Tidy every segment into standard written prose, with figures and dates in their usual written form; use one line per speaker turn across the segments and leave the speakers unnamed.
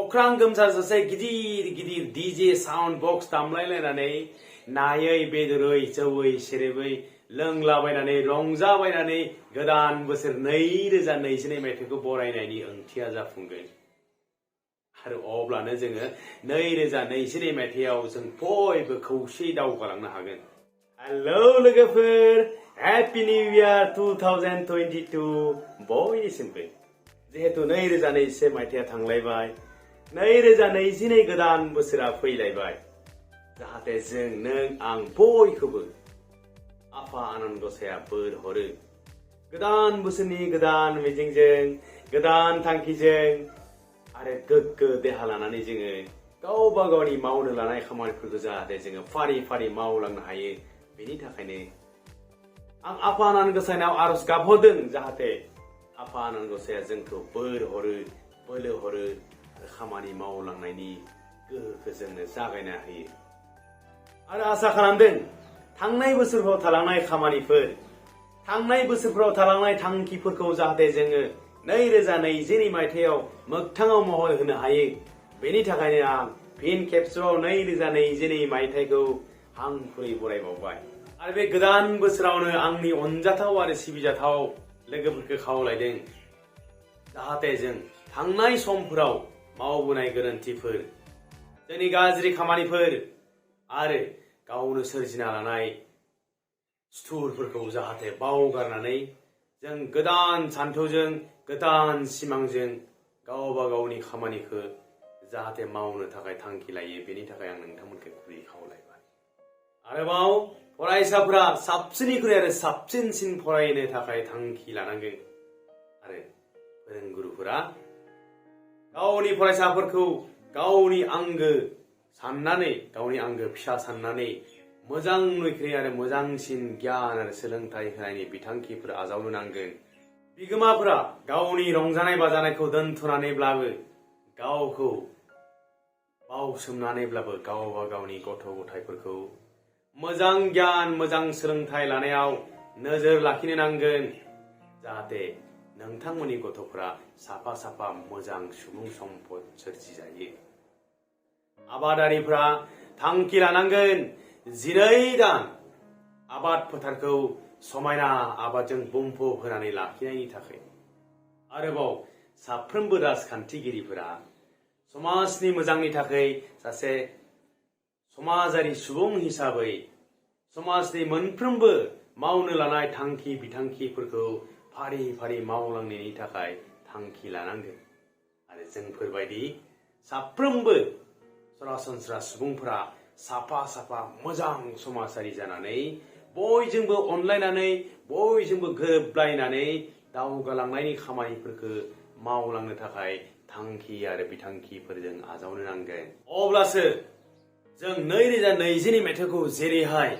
अख्रां गोमसारजासे गिदिर गिदिर डीजे साउन्ड बक्स दामलायलायनानै नायै बेदरै जौयै सेरेबै लोंलाबायनानै रंजाबायनानै गोदान बोसोर 2022 मायथाइखौ बरायनायनि ओंथिया जाफुंगोन। आरो अब्लानो जोङो 2022 मायथाइयाव जों बयबो खौसेयै दावगालांनो हागोन। हेलौ लोगोफोर, हैप्पी निउ इयार 2022 बयनिसिमबो। जिहेतु 2021 मायथाइया थांलायबाय, 2022 गोदान बोसोरा फैलायबाय। जाहाथे जों नों आं बयखौबो आफा आनान गसाया बोर हरो। गोदान बोसोरनि गोदान मिजिंजों, गोदान थांखिजों आरो गोग्गो देहा लानानै जोङो गावबा गावनि मावनो लानाय खामानिफोरखौ जाहाथे जोङो फारि फारि मावलांनो हायो। बेनि थाखायनो आं आफा आनान गसायनाव आरज गाबहरदों जाहाथे आफा आनान गसाया जोंखौ बोर हरो, बोलो हरो आरो खामानि मावलांनायनि गोहोखौ जोंनो जागायना होयो। आरो आसा खालामदों थांनाय बोसोरफ्राव थालांनाय खामानिफोर, थांनाय बोसोरफ्राव थालांनाय थांखिफोरखौ जाहाथे जोङो 2022 मायथाइयाव मोगथाङाव महर होनो हायो। बेनि थाखायनो आं फिन खेबसेबाव 2022 मायथाइखौ हांखुरै बरायबावबाय। आरो बे गोदान बोसोरावनो आंनि अनजाथाव आरो सिबिजाथाव लोगोफोरखौ खावलायदों जाहाथे जों थांनाय समफोराव मावबोनाय गोरोन्थिफोर, जोंनि गाज्रि खामानिफोर आरो गावनो सोरजिना लानाय सुथुरफोरखौ जाहाथे बावगारनानै जों गोदान सान्थौजों, गोदान सिमांजों गावबा गावनि खामानिखौ जाहाथे मावनो थाखाय थांखि लायो। बेनि थाखाय आं नोंथांमोनखौ गुरै खावलायबाय। आरोबाव फरायसाफोरा साबसिननिख्रुइ आरो साबसिनसिन फरायनो थाखाय थांखि लानांगोन। आरो फोरोंगुरुफोरा गावनि फरायसाफोरखौ गावनि आंगो साननानै, गावनि आंगो फिसा साननानै मोजांनिख्रुइ आरो मोजांसिन गियान आरो सोलोंथाइ होनायनि बिथांखिफोर आजावनो नांगोन। बिगोमाफोरा गावनि रंजानाय बाजानायखौ दोनथ'नानैब्लाबो, गावखौ बावसोमनानैब्लाबो गावबा गावनि गथ' गथायफोरखौ मोजां गियान, मोजां सोलोंथाइ लानायाव नोजोर लाखिनो नांगोन। जाहाथे नोंथांमोननि गथ'फोरा साफा साफा मोजां सुबुं सम्पद सोरजिजायो। आबादारिफ्रा थांखि लानांगोन 12 दान आबाद फोथारखौ समायना आबादजों बुंफबहोनानै लाखिनायनि थाखाय। आरोबाव साफ्रोमबो राजखान्थिगिरिफोरा समाजनि मोजांनि थाखाय सासे समाजारि सुबुं हिसाबै समाजनि मोनफ्रोमबो मावनो लानाय थांखि बिथांखिफोरखौ फारि फारि मावलांनायनि थाखाय थांखि लानांगोन। आरो जोंफोरबायदि साफ्रोमबो सरासनस्रा सुबुंफोरा साफा साफा मोजां समाजारि जानानै बयजोंबो अनलायनानै, बयजोंबो गोरोबलायनानै दावगालांनायनि खामानिफोरखौ मावलांनो थाखाय थांखि आरो बिथांखिफोरजों आजावनो नांगोन। अब्लासो जों 2022 मायथाइखौ जेरैहाय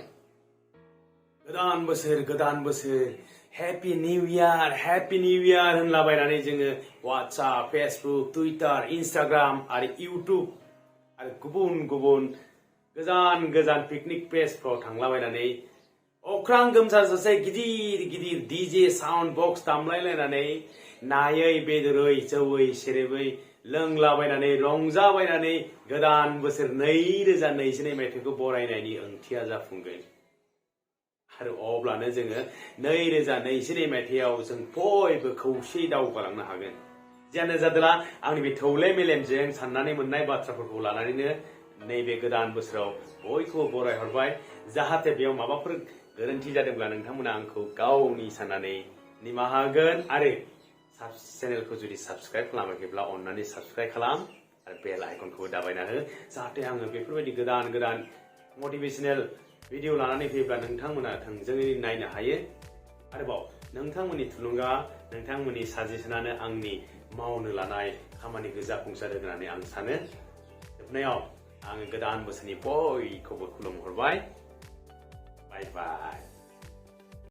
गोदान बोसोर हैप्पी निउ इयार होनलाबायनानै जोङो वाट्सएप, फेसबुक, टुइटार, इन्स्टाग्राम आरो इउटुब आरो गुबुन गुबुन गोजान गोजान पिकनिक प्लेसफ्राव थांलाबायनानै अख्रां गोमसारजासे गिदिर गिदिर डीजे साउन्ड बक्स दामलायलायनानै नायै बेदरै जौयै सेरेबै लोंलाबायनानै रंजाबायनानै गोदान बोसोर 2022 मायथाइखौ बरायनायनि ओंथिया जाफुंगोन। आरो अब्लानो जोङो 2022 मायथाइयाव जों बयबो खौसेयै दावगालांनो हागोन। जियानो जादोला आंनि बे थौले मेलेमजों साननानै मोननाय बाथ्राफोरखौ लानानैनो नैबे गोदान बोसोराव बयखौबो बरायहरबाय। जाहाथे बेयाव माबाफोर गोरोन्थि जादोंब्ला नोंथांमोना आंखौ गावनि साननानै निमाहा होगोन। आरो चेनेलखौ जुदि साबस्क्राइब खालामाखैब्ला अन्नानै साबस्क्राइब खालाम आरो बेल आइकनखौबो दाबायना हो। जाहाथे आङो बेफोरबायदि गोदान गोदान मटिभेशनेल भिडिअ लानानै फैयोब्ला नोंथांमोना थोंजोङै नायनो हायो। आरोबाव नोंथांमोननि थुलुंगा, नोंथांमोननि साजेसनानो आंनि मावनो लानाय खामानिखौ जाफुंसार होनानै आं सानो। जोबनायाव आङो गोदान बोसोरनि बयखौबो खुलुमहरबाय। बाय बाय।